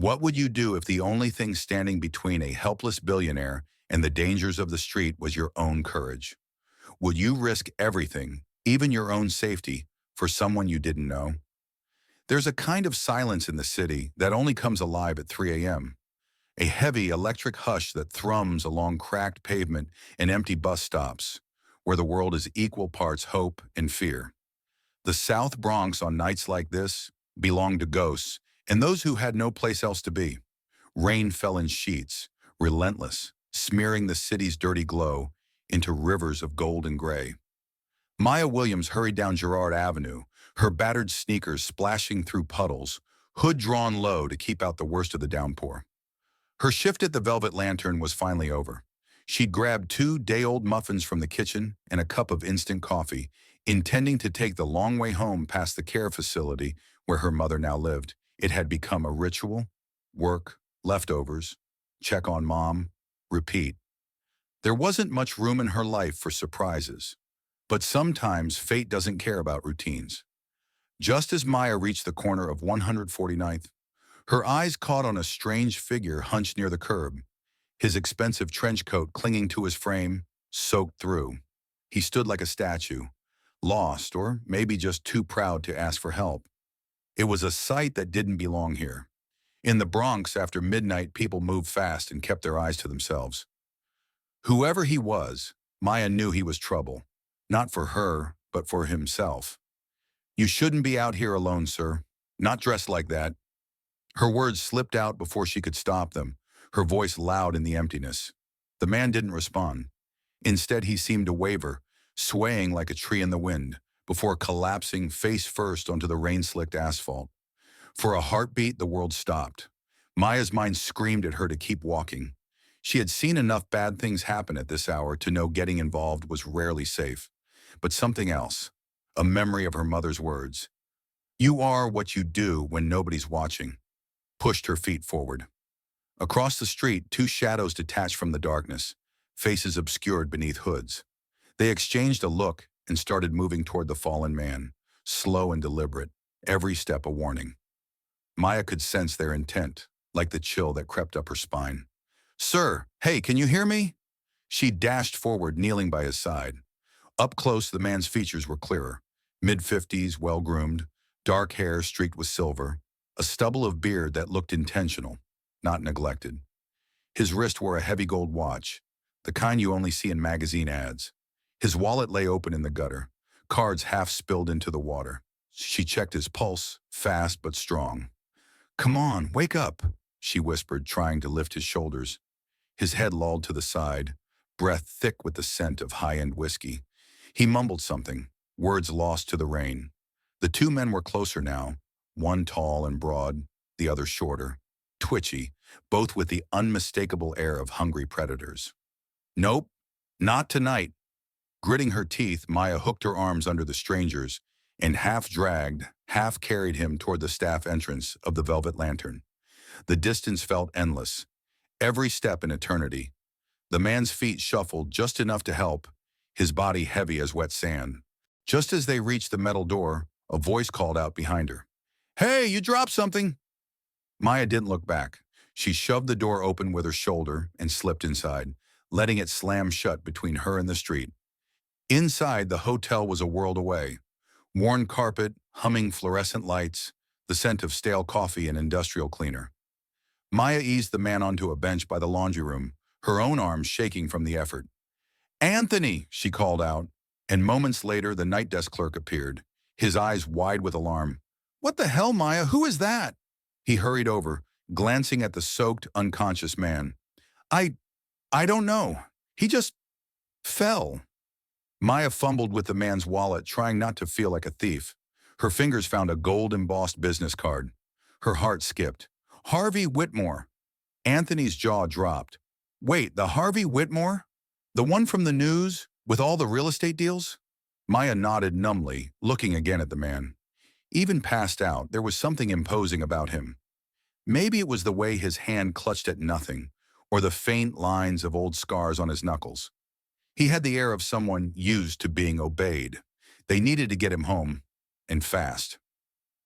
What would you do if the only thing standing between a helpless billionaire and the dangers of the street was your own courage? Would you risk everything, even your own safety, for someone you didn't know? There's a kind of silence in the city that only comes alive at 3 a.m. A heavy electric hush that thrums along cracked pavement and empty bus stops, where the world is equal parts hope and fear. The South Bronx on nights like this belonged to ghosts and those who had no place else to be. Rain fell in sheets, relentless, smearing the city's dirty glow into rivers of gold and gray. Maya Williams hurried down Girard Avenue, her battered sneakers splashing through puddles, hood drawn low to keep out the worst of the downpour. Her shift at the Velvet Lantern was finally over. She'd grabbed 2 day-old muffins from the kitchen and a cup of instant coffee, intending to take the long way home past the care facility where her mother now lived. It had become a ritual: work, leftovers, check on mom, repeat. There wasn't much room in her life for surprises, but sometimes fate doesn't care about routines. Just as Maya reached the corner of 149th, her eyes caught on a strange figure hunched near the curb, his expensive trench coat clinging to his frame, soaked through. He stood like a statue, lost or maybe just too proud to ask for help. It was a sight that didn't belong here. In the Bronx, after midnight, people moved fast and kept their eyes to themselves. Whoever he was, Maya knew he was trouble, not for her, but for himself. "You shouldn't be out here alone, sir. Not dressed like that." Her words slipped out before she could stop them, her voice loud in the emptiness. The man didn't respond. Instead, he seemed to waver, swaying like a tree in the wind, before collapsing face first onto the rain-slicked asphalt. For a heartbeat, the world stopped. Maya's mind screamed at her to keep walking. She had seen enough bad things happen at this hour to know getting involved was rarely safe. But something else, a memory of her mother's words, "You are what you do when nobody's watching," pushed her feet forward. Across the street, 2 shadows detached from the darkness, faces obscured beneath hoods. They exchanged a look and started moving toward the fallen man, slow and deliberate, every step a warning. Maya could sense their intent, like the chill that crept up her spine. "Sir, hey, can you hear me?" She dashed forward, kneeling by his side. Up close, the man's features were clearer. Mid-50s, well-groomed, dark hair streaked with silver, a stubble of beard that looked intentional, not neglected. His wrist wore a heavy gold watch, the kind you only see in magazine ads. His wallet lay open in the gutter, cards half spilled into the water. She checked his pulse, fast but strong. "Come on, wake up," she whispered, trying to lift his shoulders. His head lolled to the side, breath thick with the scent of high-end whiskey. He mumbled something, words lost to the rain. The 2 men were closer now, one tall and broad, the other shorter, twitchy, both with the unmistakable air of hungry predators. "Nope, not tonight." Gritting her teeth, Maya hooked her arms under the stranger's and half-dragged, half-carried him toward the staff entrance of the Velvet Lantern. The distance felt endless, every step an eternity. The man's feet shuffled just enough to help, his body heavy as wet sand. Just as they reached the metal door, a voice called out behind her. "Hey, you dropped something!" Maya didn't look back. She shoved the door open with her shoulder and slipped inside, letting it slam shut between her and the street. Inside, the hotel was a world away. Worn carpet, humming fluorescent lights, the scent of stale coffee and industrial cleaner. Maya eased the man onto a bench by the laundry room, her own arms shaking from the effort. "Anthony!" she called out, and moments later the night desk clerk appeared, his eyes wide with alarm. "What the hell, Maya? Who is that?" He hurried over, glancing at the soaked, unconscious man. I don't know. He just fell." Maya fumbled with the man's wallet, trying not to feel like a thief. Her fingers found a gold-embossed business card. Her heart skipped. Harvey Whitmore. Anthony's jaw dropped. "Wait, the Harvey Whitmore? The one from the news, with all the real estate deals?" Maya nodded numbly, looking again at the man. Even passed out, there was something imposing about him. Maybe it was the way his hand clutched at nothing, or the faint lines of old scars on his knuckles. He had the air of someone used to being obeyed. They needed to get him home, and fast.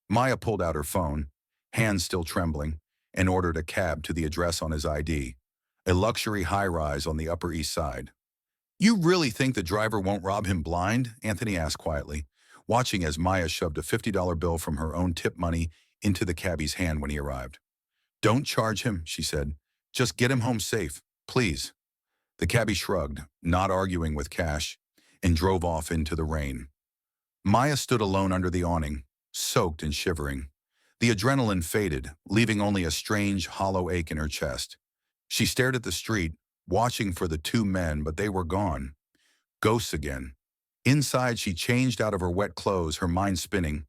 Maya pulled out her phone, hands still trembling, and ordered a cab to the address on his ID, a luxury high-rise on the Upper East Side. "You really think the driver won't rob him blind?" Anthony asked quietly, watching as Maya shoved a $50 bill from her own tip money into the cabbie's hand when he arrived. "Don't charge him," she said. "Just get him home safe, please." The cabbie shrugged, not arguing with Cash, and drove off into the rain. Maya stood alone under the awning, soaked and shivering. The adrenaline faded, leaving only a strange, hollow ache in her chest. She stared at the street, watching for the two men, but they were gone. Ghosts again. Inside, she changed out of her wet clothes, her mind spinning.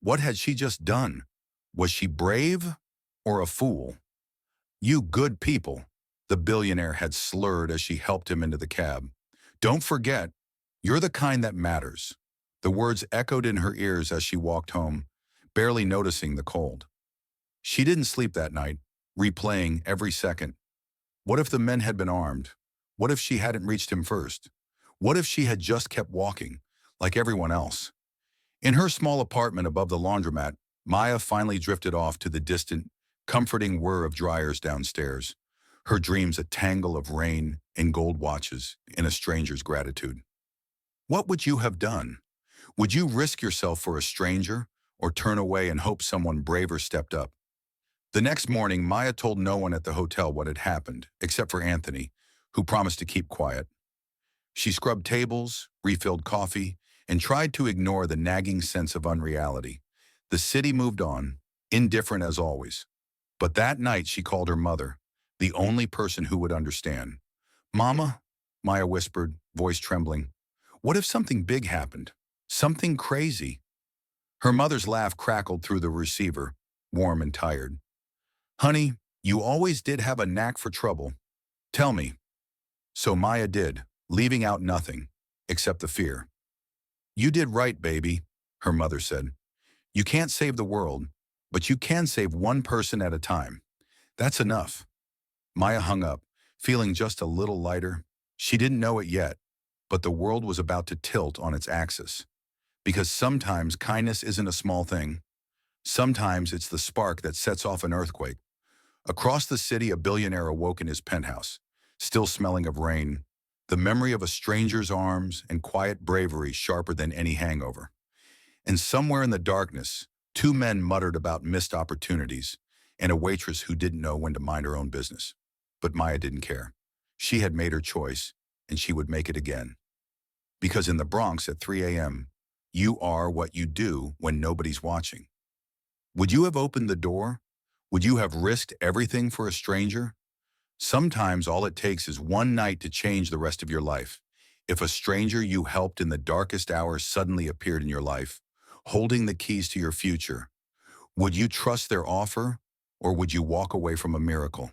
What had she just done? Was she brave or a fool? "You good people," the billionaire had slurred as she helped him into the cab. "Don't forget, you're the kind that matters." The words echoed in her ears as she walked home, barely noticing the cold. She didn't sleep that night, replaying every second. What if the men had been armed? What if she hadn't reached him first? What if she had just kept walking, like everyone else? In her small apartment above the laundromat, Maya finally drifted off to the distant, comforting whir of dryers downstairs, her dreams a tangle of rain and gold watches and a stranger's gratitude. What would you have done? Would you risk yourself for a stranger or turn away and hope someone braver stepped up? The next morning, Maya told no one at the hotel what had happened, except for Anthony, who promised to keep quiet. She scrubbed tables, refilled coffee, and tried to ignore the nagging sense of unreality. The city moved on, indifferent as always. But that night she called her mother, the only person who would understand. "Mama," Maya whispered, voice trembling, "what if something big happened? Something crazy?" Her mother's laugh crackled through the receiver, warm and tired. "Honey, you always did have a knack for trouble. Tell me." So Maya did, leaving out nothing, except the fear. "You did right, baby," her mother said. "You can't save the world, but you can save one person at a time. That's enough." Maya hung up, feeling just a little lighter. She didn't know it yet, but the world was about to tilt on its axis. Because sometimes kindness isn't a small thing. Sometimes it's the spark that sets off an earthquake. Across the city, a billionaire awoke in his penthouse, still smelling of rain, the memory of a stranger's arms and quiet bravery sharper than any hangover. And somewhere in the darkness, two men muttered about missed opportunities and a waitress who didn't know when to mind her own business. But Maya didn't care. She had made her choice, and she would make it again. Because in the Bronx at 3 a.m., you are what you do when nobody's watching. Would you have opened the door? Would you have risked everything for a stranger? Sometimes all it takes is one night to change the rest of your life. If a stranger you helped in the darkest hours suddenly appeared in your life, holding the keys to your future, would you trust their offer, or would you walk away from a miracle?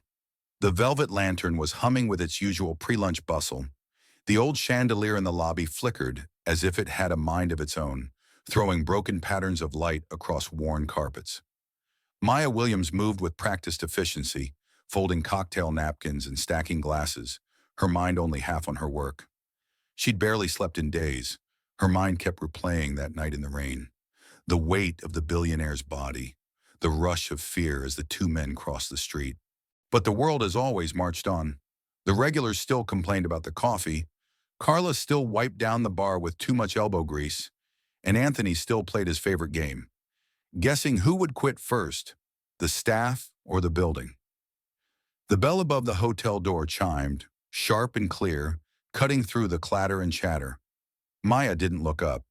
The velvet lantern was humming with its usual pre-lunch bustle. The old chandelier in the lobby flickered as if it had a mind of its own, throwing broken patterns of light across worn carpets. Maya Williams moved with practiced efficiency, folding cocktail napkins and stacking glasses, her mind only half on her work. She'd barely slept in days. Her mind kept replaying that night in the rain. The weight of the billionaire's body, the rush of fear as the two men crossed the street. But the world as always marched on. The regulars still complained about the coffee, Carla still wiped down the bar with too much elbow grease, and Anthony still played his favorite game, guessing who would quit first, the staff or the building. The bell above the hotel door chimed, sharp and clear, cutting through the clatter and chatter. Maya didn't look up.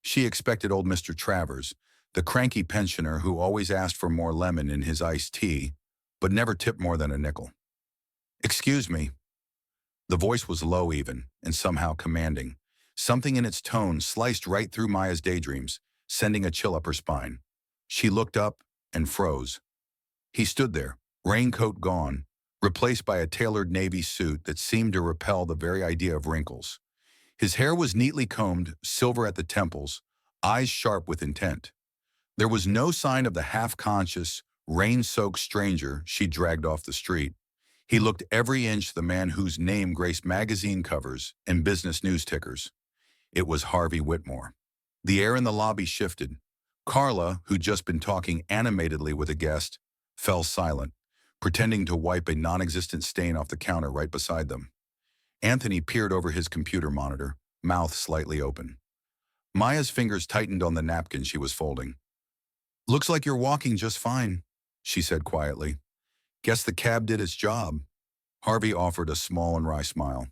She expected old Mr. Travers, the cranky pensioner who always asked for more lemon in his iced tea, but never tipped more than a nickel. "Excuse me." The voice was low even, and somehow commanding. Something in its tone sliced right through Maya's daydreams, sending a chill up her spine. She looked up and froze. He stood there, raincoat gone, replaced by a tailored navy suit that seemed to repel the very idea of wrinkles. His hair was neatly combed, silver at the temples, eyes sharp with intent. There was no sign of the half-conscious, rain-soaked stranger she dragged off the street. He looked every inch the man whose name graced magazine covers and business news tickers. It was Harvey Whitmore. The air in the lobby shifted. Carla, who'd just been talking animatedly with a guest, fell silent, pretending to wipe a non-existent stain off the counter right beside them. Anthony peered over his computer monitor, mouth slightly open. Maya's fingers tightened on the napkin she was folding. "Looks like you're walking just fine," she said quietly. "Guess the cab did its job." Harvey offered a small and wry smile.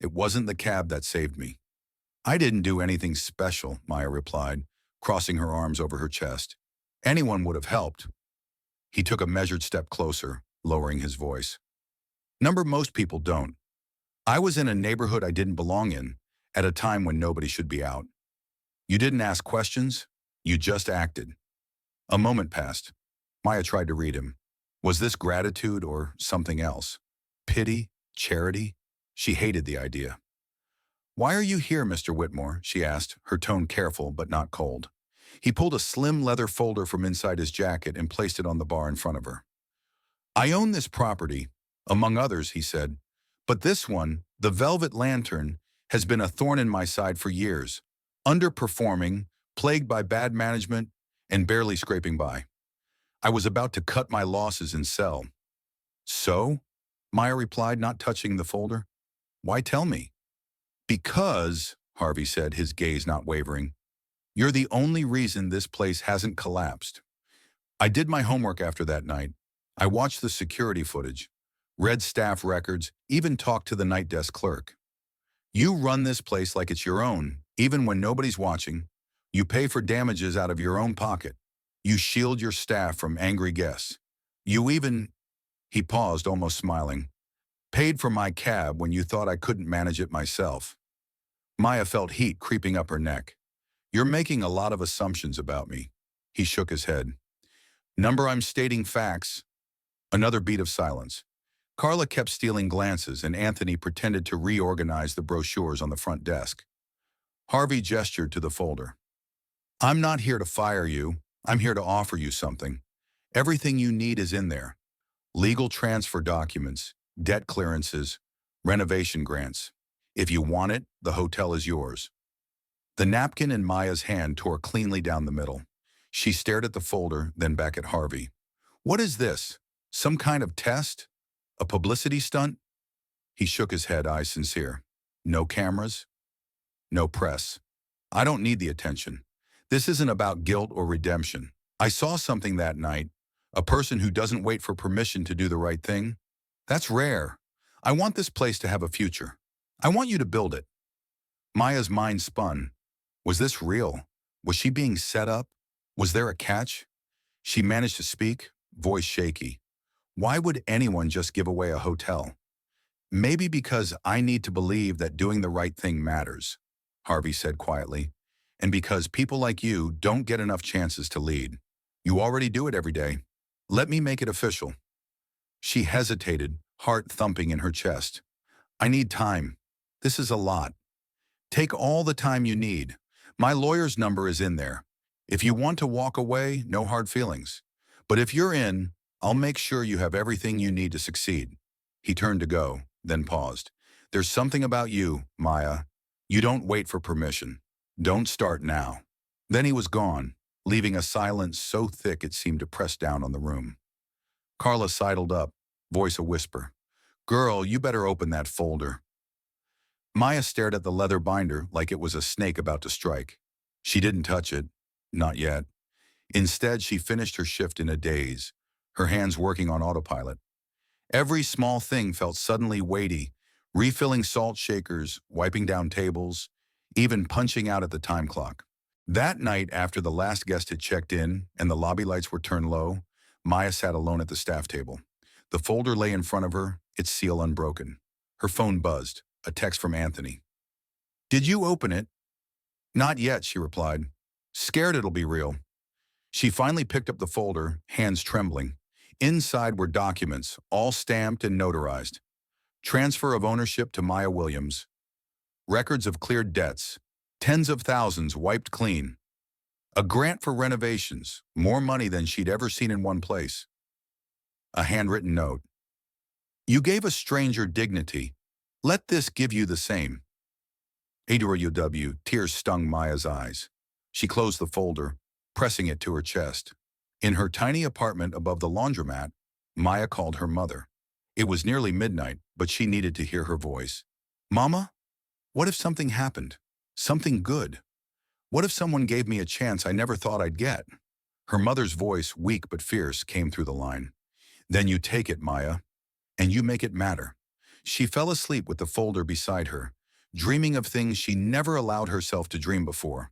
"It wasn't the cab that saved me." "I didn't do anything special," Maya replied, crossing her arms over her chest. "Anyone would have helped." He took a measured step closer, lowering his voice. Most people don't. I was in a neighborhood I didn't belong in, at a time when nobody should be out. You didn't ask questions, you just acted." A moment passed. Maya tried to read him. Was this gratitude or something else? Pity? Charity? She hated the idea. "Why are you here, Mr. Whitmore?" she asked, her tone careful but not cold. He pulled a slim leather folder from inside his jacket and placed it on the bar in front of her. "I own this property, among others," he said, "but this one, the Velvet Lantern, has been a thorn in my side for years, underperforming, plagued by bad management, and barely scraping by. I was about to cut my losses and sell." "So?" Maya replied, not touching the folder. "Why tell me?" "Because," Harvey said, his gaze not wavering, "you're the only reason this place hasn't collapsed. I did my homework after that night. I watched the security footage, read staff records, even talked to the night desk clerk. You run this place like it's your own, even when nobody's watching. You pay for damages out of your own pocket. You shield your staff from angry guests. You even," he paused, almost smiling, "paid for my cab when you thought I couldn't manage it myself." Maya felt heat creeping up her neck. "You're making a lot of assumptions about me." He shook his head. I'm stating facts." Another beat of silence. Carla kept stealing glances, and Anthony pretended to reorganize the brochures on the front desk. Harvey gestured to the folder. "I'm not here to fire you. I'm here to offer you something. Everything you need is in there. Legal transfer documents, debt clearances, renovation grants. If you want it, the hotel is yours." The napkin in Maya's hand tore cleanly down the middle. She stared at the folder, then back at Harvey. "What is this? Some kind of test? A publicity stunt?" He shook his head, eyes sincere. "No cameras? No press. I don't need the attention. This isn't about guilt or redemption. I saw something that night. A person who doesn't wait for permission to do the right thing. That's rare. I want this place to have a future. I want you to build it." Maya's mind spun. Was this real? Was she being set up? Was there a catch? She managed to speak, voice shaky. "Why would anyone just give away a hotel?" "Maybe because I need to believe that doing the right thing matters," Harvey said quietly, "and because people like you don't get enough chances to lead. You already do it every day. Let me make it official." She hesitated, heart thumping in her chest. "I need time. This is a lot. Take all the time you need. My lawyer's number is in there. If you want to walk away, no hard feelings. But if you're in, I'll make sure you have everything you need to succeed." He turned to go, then paused. "There's something about you, Maya. You don't wait for permission. Don't start now." Then he was gone, leaving a silence so thick it seemed to press down on the room. Carla sidled up, voice a whisper. "Girl, you better open that folder." Maya stared at the leather binder like it was a snake about to strike. She didn't touch it. Not yet. Instead, she finished her shift in a daze, her hands working on autopilot. Every small thing felt suddenly weighty, refilling salt shakers, wiping down tables, even punching out at the time clock. That night, after the last guest had checked in and the lobby lights were turned low, Maya sat alone at the staff table. The folder lay in front of her, its seal unbroken. Her phone buzzed, a text from Anthony. "Did you open it?" "Not yet," she replied. "Scared it'll be real." She finally picked up the folder, hands trembling. Inside were documents, all stamped and notarized. Transfer of ownership to Maya Williams. Records of cleared debts. Tens of thousands wiped clean. A grant for renovations, more money than she'd ever seen in one place. A handwritten note. "You gave a stranger dignity. Let this give you the same." AWW, tears stung Maya's eyes. She closed the folder, pressing it to her chest. In her tiny apartment above the laundromat, Maya called her mother. It was nearly midnight, but she needed to hear her voice. Mama, what if something happened? Something good? What if someone gave me a chance I never thought I'd get? Her mother's voice, weak but fierce, came through the line. Then you take it, Maya, and you make it matter. She fell asleep with the folder beside her, dreaming of things she never allowed herself to dream before.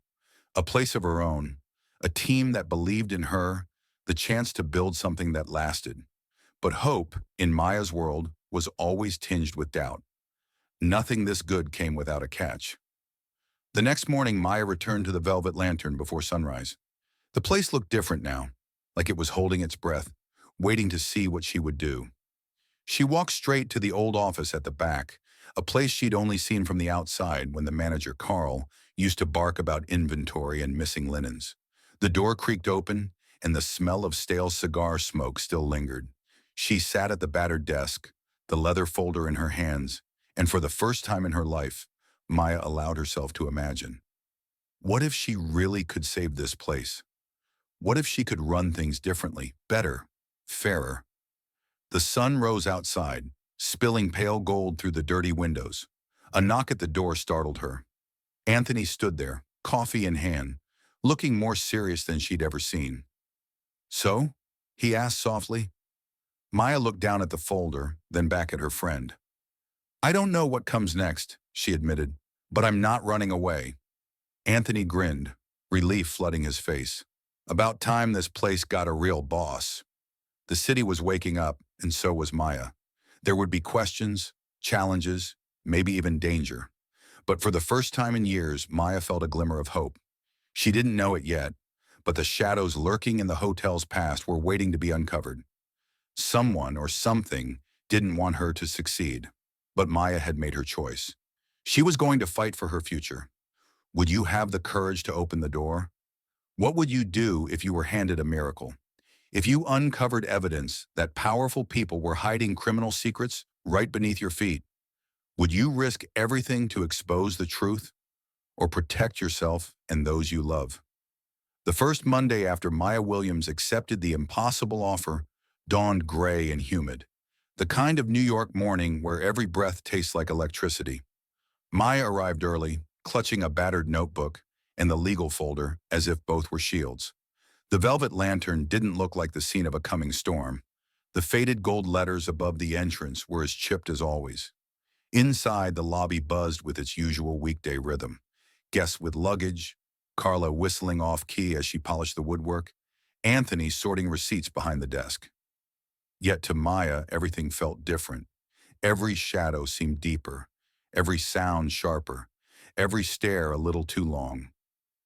A place of her own, a team that believed in her, the chance to build something that lasted. But hope, in Maya's world, was always tinged with doubt. Nothing this good came without a catch. The next morning, Maya returned to the Velvet Lantern before sunrise. The place looked different now, like it was holding its breath, waiting to see what she would do. She walked straight to the old office at the back, a place she'd only seen from the outside when the manager, Carl, used to bark about inventory and missing linens. The door creaked open, and the smell of stale cigar smoke still lingered. She sat at the battered desk, the leather folder in her hands, and for the first time in her life, Maya allowed herself to imagine. What if she really could save this place? What if she could run things differently, better, fairer? The sun rose outside, spilling pale gold through the dirty windows. A knock at the door startled her. Anthony stood there, coffee in hand, looking more serious than she'd ever seen. So? He asked softly. Maya looked down at the folder, then back at her friend. I don't know what comes next, she admitted, but I'm not running away. Anthony grinned, relief flooding his face. About time this place got a real boss. The city was waking up, and so was Maya. There would be questions, challenges, maybe even danger. But for the first time in years, Maya felt a glimmer of hope. She didn't know it yet, but the shadows lurking in the hotel's past were waiting to be uncovered. Someone or something didn't want her to succeed, but Maya had made her choice. She was going to fight for her future. Would you have the courage to open the door? What would you do if you were handed a miracle? If you uncovered evidence that powerful people were hiding criminal secrets right beneath your feet, would you risk everything to expose the truth or protect yourself and those you love? The first Monday after Maya Williams accepted the impossible offer dawned gray and humid, the kind of New York morning where every breath tastes like electricity. Maya arrived early, clutching a battered notebook and the legal folder as if both were shields. The Velvet Lantern didn't look like the scene of a coming storm. The faded gold letters above the entrance were as chipped as always. Inside, the lobby buzzed with its usual weekday rhythm. Guests with luggage, Carla whistling off-key as she polished the woodwork, Anthony sorting receipts behind the desk. Yet to Maya, everything felt different. Every shadow seemed deeper, every sound sharper, every stare a little too long.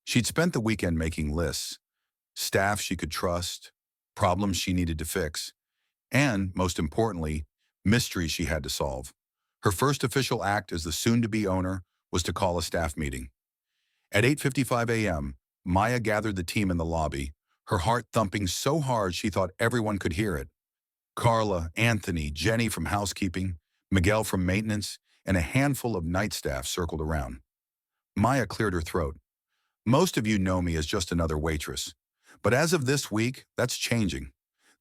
She'd spent the weekend making lists, staff she could trust, problems she needed to fix, and, most importantly, mysteries she had to solve. Her first official act as the soon-to-be owner was to call a staff meeting. At 8:55 a.m., Maya gathered the team in the lobby, her heart thumping so hard she thought everyone could hear it. Carla, Anthony, Jenny from housekeeping, Miguel from maintenance, and a handful of night staff circled around. Maya cleared her throat. Most of you know me as just another waitress. But as of this week, that's changing.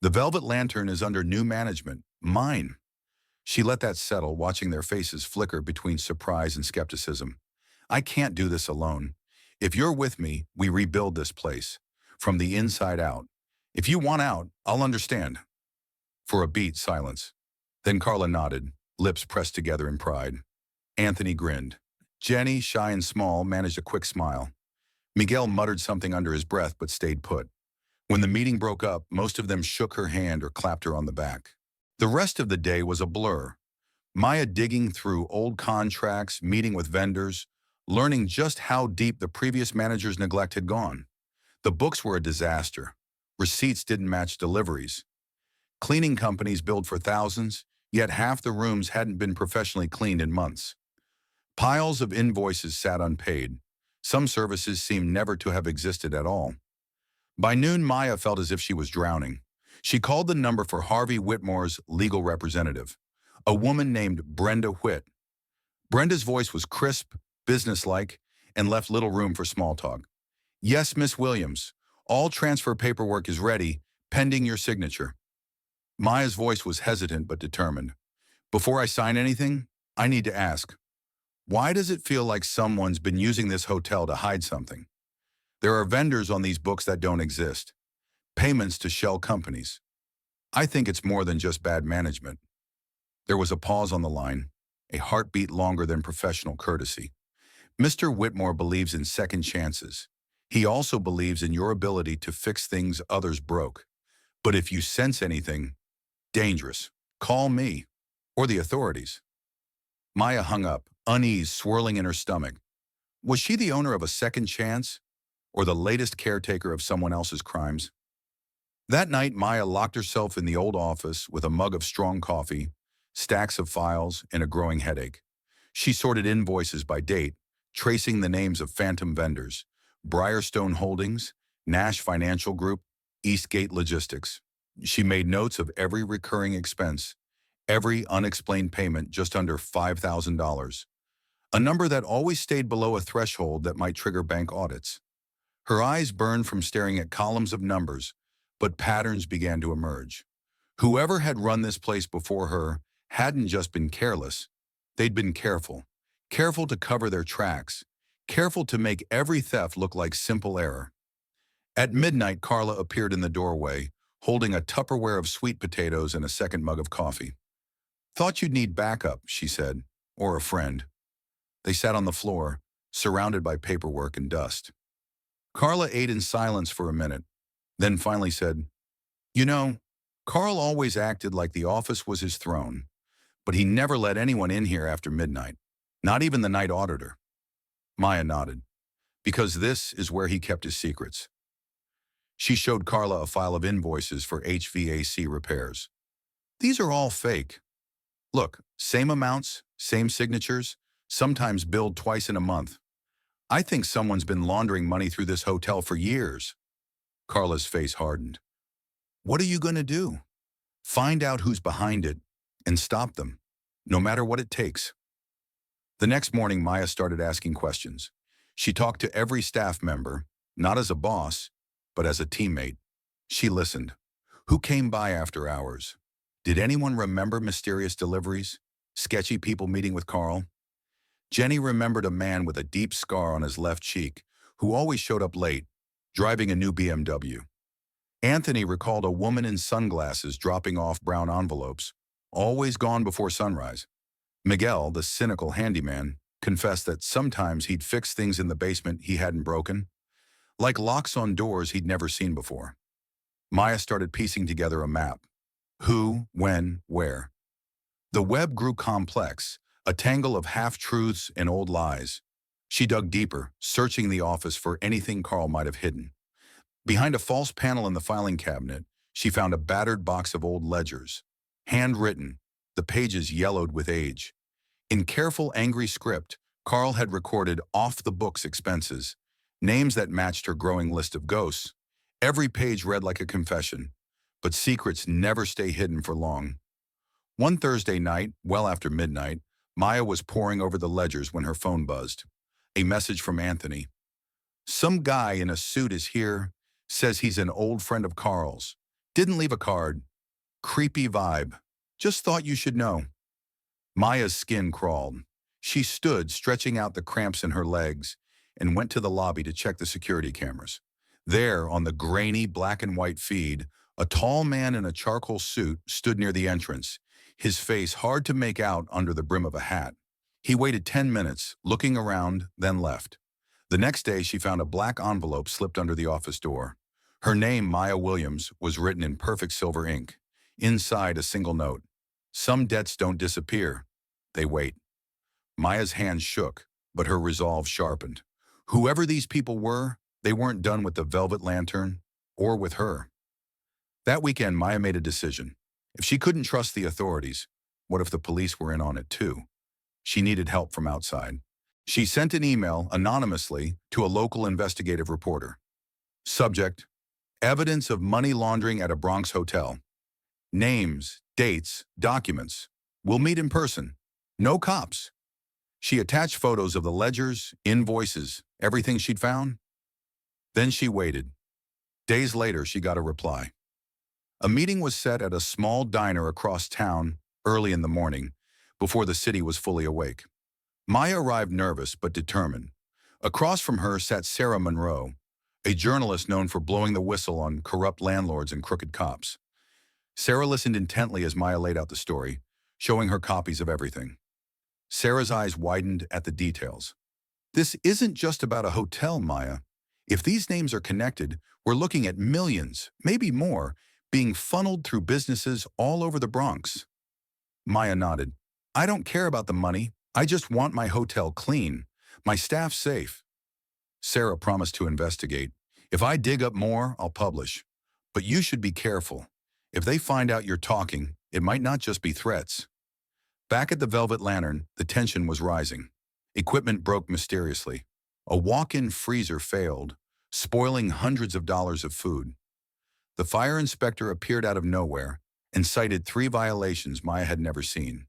The Velvet Lantern is under new management, mine. She let that settle, watching their faces flicker between surprise and skepticism. I can't do this alone. If you're with me, we rebuild this place, from the inside out. If you want out, I'll understand. For a beat, silence. Then Carla nodded, lips pressed together in pride. Anthony grinned. Jenny, shy and small, managed a quick smile. Miguel muttered something under his breath but stayed put. When the meeting broke up, most of them shook her hand or clapped her on the back. The rest of the day was a blur. Maya digging through old contracts, meeting with vendors, learning just how deep the previous manager's neglect had gone. The books were a disaster. Receipts didn't match deliveries. Cleaning companies billed for thousands, yet half the rooms hadn't been professionally cleaned in months. Piles of invoices sat unpaid. Some services seemed never to have existed at all. By noon, Maya felt as if she was drowning. She called the number for Harvey Whitmore's legal representative, a woman named Brenda Whit. Brenda's voice was crisp, businesslike, and left little room for small talk. Yes, Miss Williams. All transfer paperwork is ready, pending your signature. Maya's voice was hesitant but determined. Before I sign anything, I need to ask, why does it feel like someone's been using this hotel to hide something? There are vendors on these books that don't exist. Payments to shell companies. I think it's more than just bad management. There was a pause on the line, a heartbeat longer than professional courtesy. Mr. Whitmore believes in second chances. He also believes in your ability to fix things others broke. But if you sense anything dangerous, call me or the authorities. Maya hung up, unease swirling in her stomach. Was she the owner of a second chance or the latest caretaker of someone else's crimes? That night, Maya locked herself in the old office with a mug of strong coffee, stacks of files, and a growing headache. She sorted invoices by date, tracing the names of phantom vendors, Briarstone Holdings, Nash Financial Group, Eastgate Logistics. She made notes of every recurring expense, every unexplained payment just under $5,000, a number that always stayed below a threshold that might trigger bank audits. Her eyes burned from staring at columns of numbers, but patterns began to emerge. Whoever had run this place before her hadn't just been careless, they'd been careful. Careful to cover their tracks, careful to make every theft look like simple error. At midnight, Carla appeared in the doorway, holding a Tupperware of sweet potatoes and a second mug of coffee. Thought you'd need backup, she said, or a friend. They sat on the floor, surrounded by paperwork and dust. Carla ate in silence for a minute, then finally said, "You know, Carl always acted like the office was his throne, but he never let anyone in here after midnight, not even the night auditor." Maya nodded, because this is where he kept his secrets. She showed Carla a file of invoices for HVAC repairs. "These are all fake. Look, same amounts, same signatures, sometimes billed twice in a month. I think someone's been laundering money through this hotel for years." Carla's face hardened. "What are you going to do?" "Find out who's behind it and stop them, no matter what it takes." The next morning, Maya started asking questions. She talked to every staff member, not as a boss, but as a teammate. She listened. Who came by after hours? Did anyone remember mysterious deliveries? Sketchy people meeting with Carl? Jenny remembered a man with a deep scar on his left cheek who always showed up late, driving a new BMW. Anthony recalled a woman in sunglasses dropping off brown envelopes, always gone before sunrise. Miguel, the cynical handyman, confessed that sometimes he'd fix things in the basement he hadn't broken, like locks on doors he'd never seen before. Maya started piecing together a map. Who, when, where. The web grew complex, a tangle of half-truths and old lies. She dug deeper, searching the office for anything Carl might have hidden. Behind a false panel in the filing cabinet, she found a battered box of old ledgers. Handwritten, the pages yellowed with age. In careful, angry script, Carl had recorded off-the-books expenses, names that matched her growing list of ghosts. Every page read like a confession, but secrets never stay hidden for long. One Thursday night, well after midnight, Maya was poring over the ledgers when her phone buzzed. A message from Anthony. "Some guy in a suit is here, says he's an old friend of Carl's. Didn't leave a card. Creepy vibe. Just thought you should know." Maya's skin crawled. She stood, stretching out the cramps in her legs, and went to the lobby to check the security cameras. There, on the grainy black and white feed, a tall man in a charcoal suit stood near the entrance, his face hard to make out under the brim of a hat. He waited 10 minutes, looking around, then left. The next day, she found a black envelope slipped under the office door. Her name, Maya Williams, was written in perfect silver ink. Inside, a single note. "Some debts don't disappear. They wait." Maya's hands shook, but her resolve sharpened. Whoever these people were, they weren't done with the Velvet Lantern, or with her. That weekend, Maya made a decision. If she couldn't trust the authorities, what if the police were in on it too? She needed help from outside. She sent an email anonymously to a local investigative reporter. Subject: evidence of money laundering at a Bronx hotel. Names, dates, documents. We'll meet in person. No cops. She attached photos of the ledgers, invoices, everything she'd found. Then she waited. Days later, she got a reply. A meeting was set at a small diner across town early in the morning, before the city was fully awake. Maya arrived nervous but determined. Across from her sat Sarah Monroe, a journalist known for blowing the whistle on corrupt landlords and crooked cops. Sarah listened intently as Maya laid out the story, showing her copies of everything. Sarah's eyes widened at the details. This isn't just about a hotel, Maya. If these names are connected, we're looking at millions, maybe more, being funneled through businesses all over the Bronx. Maya nodded. I don't care about the money. I just want my hotel clean, my staff safe. Sarah promised to investigate. If I dig up more, I'll publish. But you should be careful. If they find out you're talking, it might not just be threats. Back at the Velvet Lantern, the tension was rising. Equipment broke mysteriously. A walk-in freezer failed, spoiling hundreds of dollars of food. The fire inspector appeared out of nowhere and cited 3 violations Maya had never seen.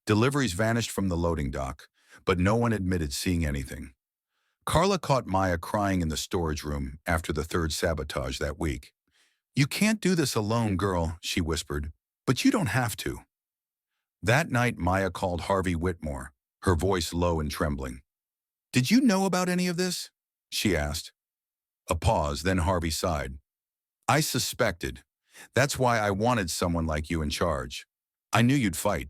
Deliveries vanished from the loading dock, but no one admitted seeing anything. Carla caught Maya crying in the storage room after the 3rd sabotage that week. You can't do this alone, girl, she whispered, but you don't have to. That night, Maya called Harvey Whitmore, her voice low and trembling. Did you know about any of this? She asked. A pause, then Harvey sighed. I suspected. That's why I wanted someone like you in charge. I knew you'd fight.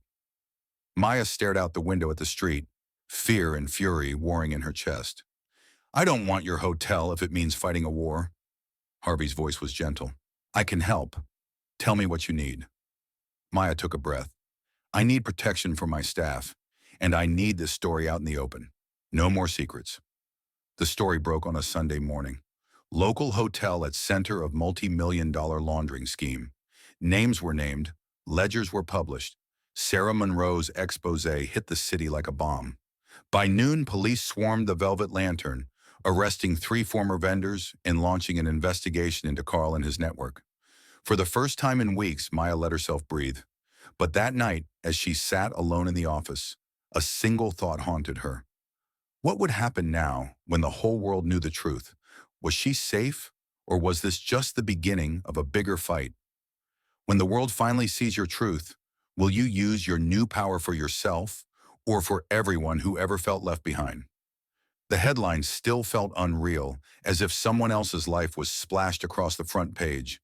Maya stared out the window at the street, fear and fury warring in her chest. I don't want your hotel if it means fighting a war. Harvey's voice was gentle. I can help. Tell me what you need. Maya took a breath. I need protection for my staff, and I need this story out in the open. No more secrets. The story broke on a Sunday morning. Local hotel at center of multi-million-dollar laundering scheme. Names were named, ledgers were published. Sarah Monroe's exposé hit the city like a bomb. By noon, police swarmed the Velvet Lantern, arresting 3 former vendors and launching an investigation into Carl and his network. For the first time in weeks, Maya let herself breathe. But that night, as she sat alone in the office, a single thought haunted her. What would happen now when the whole world knew the truth? Was she safe, or was this just the beginning of a bigger fight? When the world finally sees your truth, will you use your new power for yourself, or for everyone who ever felt left behind? The headlines still felt unreal, as if someone else's life was splashed across the front page.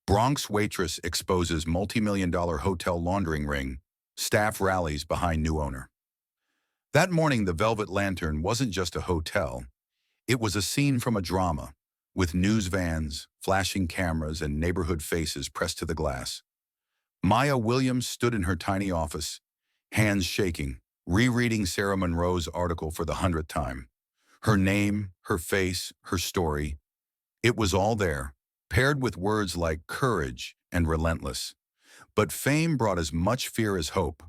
Bronx Waitress exposes multi-million-dollar hotel laundering ring. Staff rallies behind new owner. That morning, the Velvet Lantern wasn't just a hotel. It was a scene from a drama, with news vans, flashing cameras, and neighborhood faces pressed to the glass. Maya Williams stood in her tiny office, hands shaking, rereading Sarah Monroe's article for the 100th time. Her name, her face, her story. It was all there, paired with words like courage and relentless. But fame brought as much fear as hope.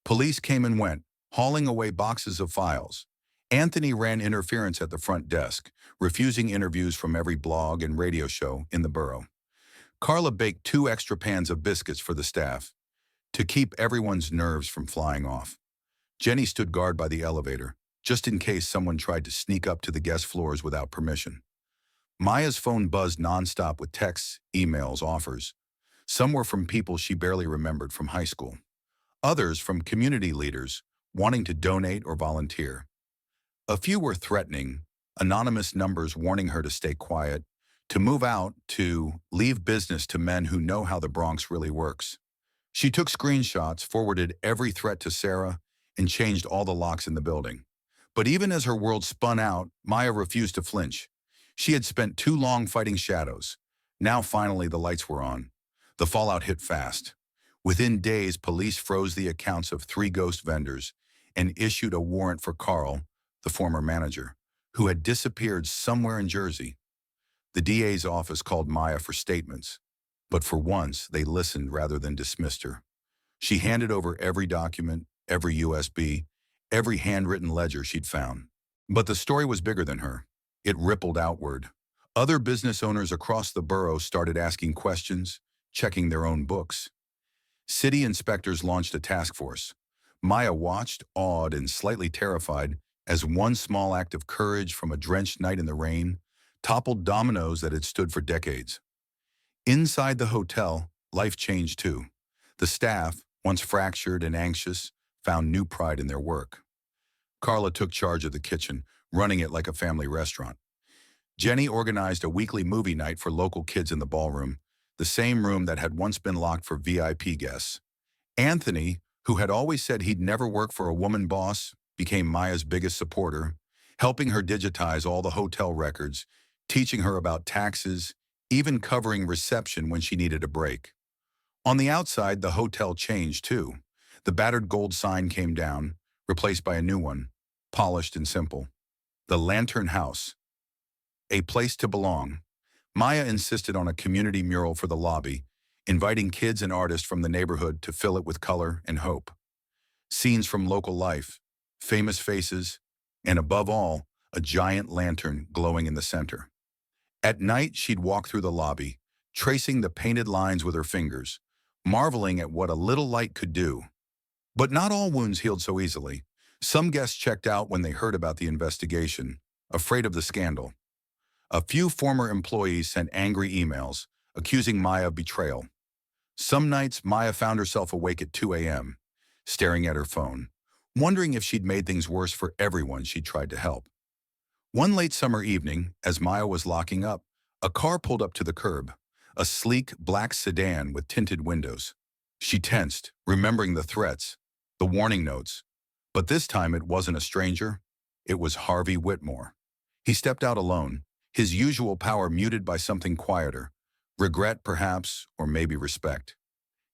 Police came and went, hauling away boxes of files. Anthony ran interference at the front desk, refusing interviews from every blog and radio show in the borough. Carla baked 2 extra pans of biscuits for the staff, to keep everyone's nerves from flying off. Jenny stood guard by the elevator, just in case someone tried to sneak up to the guest floors without permission. Maya's phone buzzed nonstop with texts, emails, offers. Some were from people she barely remembered from high school. Others from community leaders wanting to donate or volunteer. A few were threatening, anonymous numbers warning her to stay quiet, to move out, to leave business to men who know how the Bronx really works. She took screenshots, forwarded every threat to Sarah, and changed all the locks in the building. But even as her world spun out, Maya refused to flinch. She had spent too long fighting shadows. Now finally the lights were on. The fallout hit fast. Within days, police froze the accounts of 3 ghost vendors and issued a warrant for Carl, the former manager, who had disappeared somewhere in Jersey. The DA's office called Maya for statements, but for once they listened rather than dismissed her. She handed over every document, every USB, every handwritten ledger she'd found. But the story was bigger than her. It rippled outward. Other business owners across the borough started asking questions, checking their own books. City inspectors launched a task force. Maya watched, awed and slightly terrified, as one small act of courage from a drenched night in the rain toppled dominoes that had stood for decades. Inside the hotel, life changed too. The staff, once fractured and anxious, found new pride in their work. Carla took charge of the kitchen, running it like a family restaurant. Jenny organized a weekly movie night for local kids in the ballroom, the same room that had once been locked for VIP guests. Anthony, who had always said he'd never work for a woman boss, became Maya's biggest supporter, helping her digitize all the hotel records, teaching her about taxes, even covering reception when she needed a break. On the outside, the hotel changed too. The battered gold sign came down, replaced by a new one, polished and simple. The Lantern House. A place to belong. Maya insisted on a community mural for the lobby, inviting kids and artists from the neighborhood to fill it with color and hope. Scenes from local life, famous faces, and above all, a giant lantern glowing in the center. At night, she'd walk through the lobby, tracing the painted lines with her fingers, marveling at what a little light could do. But not all wounds healed so easily. Some guests checked out when they heard about the investigation, afraid of the scandal. A few former employees sent angry emails, accusing Maya of betrayal. Some nights, Maya found herself awake at 2 a.m., staring at her phone, wondering if she'd made things worse for everyone she'd tried to help. One late summer evening, as Maya was locking up, a car pulled up to the curb, a sleek black sedan with tinted windows. She tensed, remembering the threats, the warning notes. But this time it wasn't a stranger. It was Harvey Whitmore. He stepped out alone, his usual power muted by something quieter, regret perhaps, or maybe respect.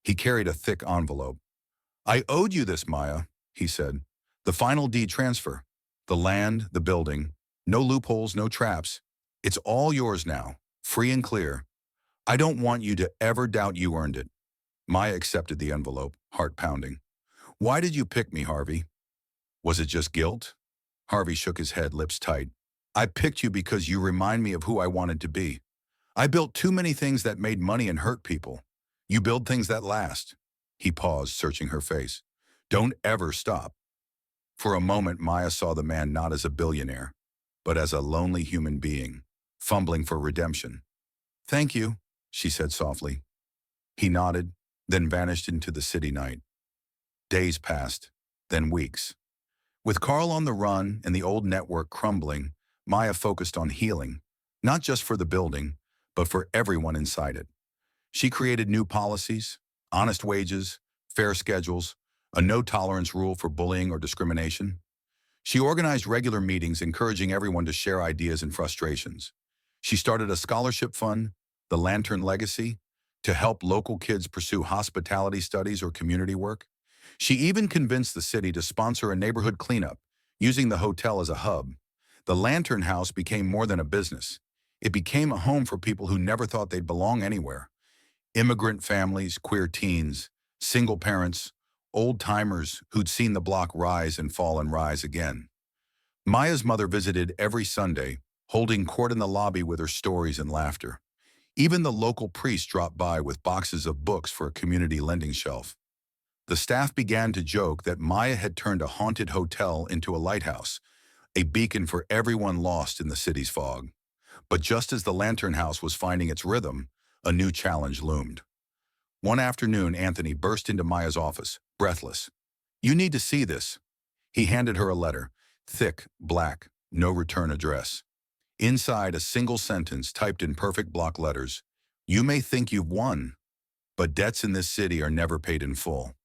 He carried a thick envelope. "I owed you this, Maya," he said. "The final deed transfer. The land, the building. No loopholes, no traps. It's all yours now, free and clear. I don't want you to ever doubt you earned it." Maya accepted the envelope, heart pounding. "Why did you pick me, Harvey?" "Was it just guilt?" Harvey shook his head, lips tight. "I picked you because you remind me of who I wanted to be. I built too many things that made money and hurt people. You build things that last." He paused, searching her face. "Don't ever stop." For a moment, Maya saw the man not as a billionaire, but as a lonely human being, fumbling for redemption. "Thank you," she said softly. He nodded, then vanished into the city night. Days passed, then weeks. With Carl on the run and the old network crumbling, Maya focused on healing, not just for the building, but for everyone inside it. She created new policies, honest wages, fair schedules, a no-tolerance rule for bullying or discrimination. She organized regular meetings encouraging everyone to share ideas and frustrations. She started a scholarship fund, the Lantern Legacy, to help local kids pursue hospitality studies or community work. She even convinced the city to sponsor a neighborhood cleanup, using the hotel as a hub. The Lantern House became more than a business. It became a home for people who never thought they'd belong anywhere. Immigrant families, queer teens, single parents, old-timers who'd seen the block rise and fall and rise again. Maya's mother visited every Sunday, holding court in the lobby with her stories and laughter. Even the local priest dropped by with boxes of books for a community lending shelf. The staff began to joke that Maya had turned a haunted hotel into a lighthouse, a beacon for everyone lost in the city's fog. But just as the Lantern House was finding its rhythm, a new challenge loomed. One afternoon, Anthony burst into Maya's office, breathless. "You need to see this." He handed her a letter, thick, black, no return address. Inside, a single sentence typed in perfect block letters. "You may think you've won, but debts in this city are never paid in full."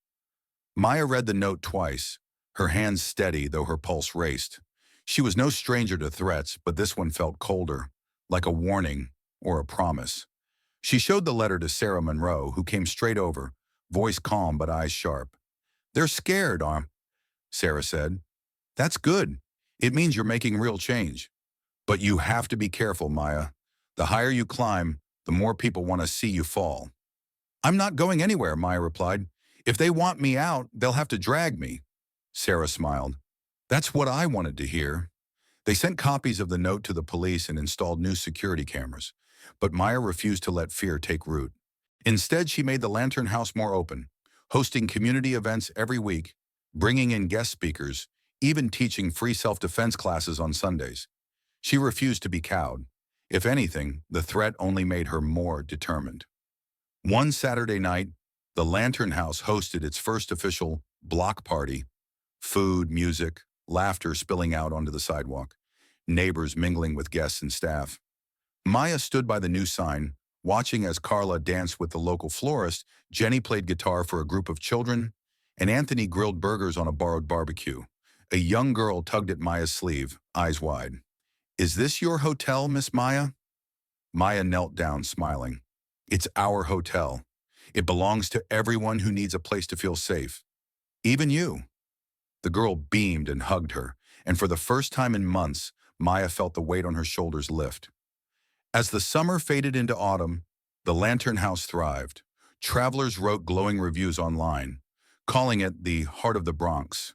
Maya read the note twice, her hands steady though her pulse raced. She was no stranger to threats, but this one felt colder, like a warning or a promise. She showed the letter to Sarah Monroe, who came straight over, voice calm but eyes sharp. "They're scared, Sarah said. "That's good. It means you're making real change. But you have to be careful, Maya. The higher you climb, the more people want to see you fall." "I'm not going anywhere," Maya replied. "If they want me out, they'll have to drag me." Sarah smiled. "That's what I wanted to hear." They sent copies of the note to the police and installed new security cameras. But Maya refused to let fear take root. Instead, she made the Lantern House more open, hosting community events every week, bringing in guest speakers, even teaching free self-defense classes on Sundays. She refused to be cowed. If anything, the threat only made her more determined. One Saturday night, the Lantern House hosted its first official block party. Food, music, laughter spilling out onto the sidewalk, neighbors mingling with guests and staff. Maya stood by the new sign, watching as Carla danced with the local florist, Jenny played guitar for a group of children, and Anthony grilled burgers on a borrowed barbecue. A young girl tugged at Maya's sleeve, eyes wide. "Is this your hotel, Miss Maya?" Maya knelt down, smiling. "It's our hotel. It belongs to everyone who needs a place to feel safe. Even you." The girl beamed and hugged her, and for the first time in months, Maya felt the weight on her shoulders lift. As the summer faded into autumn, the Lantern House thrived. Travelers wrote glowing reviews online, calling it the heart of the Bronx.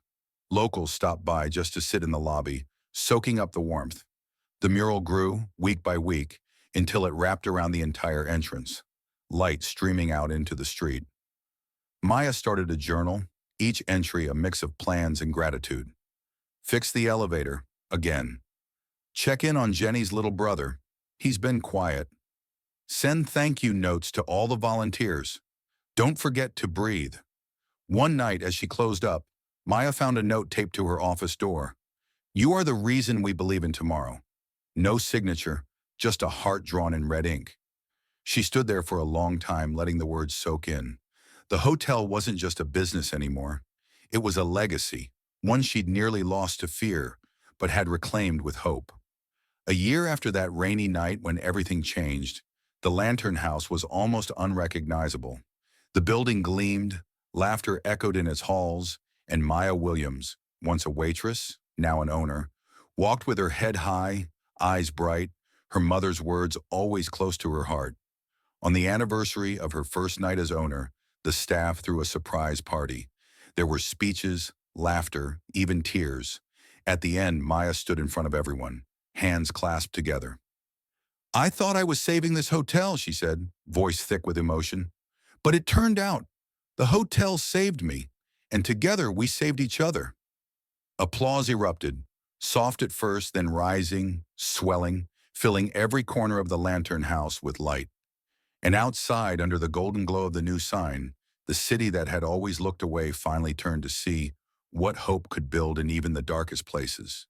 Locals stopped by just to sit in the lobby, soaking up the warmth. The mural grew, week by week, until it wrapped around the entire entrance, light streaming out into the street. Maya started a journal, each entry a mix of plans and gratitude. Fix the elevator, again. Check in on Jenny's little brother. He's been quiet. Send thank you notes to all the volunteers. Don't forget to breathe. One night as she closed up, Maya found a note taped to her office door. "You are the reason we believe in tomorrow." No signature, just a heart drawn in red ink. She stood there for a long time, letting the words soak in. The hotel wasn't just a business anymore. It was a legacy, one she'd nearly lost to fear, but had reclaimed with hope. A year after that rainy night when everything changed, the Lantern House was almost unrecognizable. The building gleamed, laughter echoed in its halls, and Maya Williams, once a waitress, now an owner, walked with her head high, eyes bright, her mother's words always close to her heart. On the anniversary of her first night as owner, the staff threw a surprise party. There were speeches, laughter, even tears. At the end, Maya stood in front of everyone, hands clasped together. "I thought I was saving this hotel," she said, voice thick with emotion. "But it turned out the hotel saved me, and together we saved each other." Applause erupted, soft at first, then rising, swelling, filling every corner of the Lantern House with light. And outside, under the golden glow of the new sign, the city that had always looked away finally turned to see what hope could build in even the darkest places.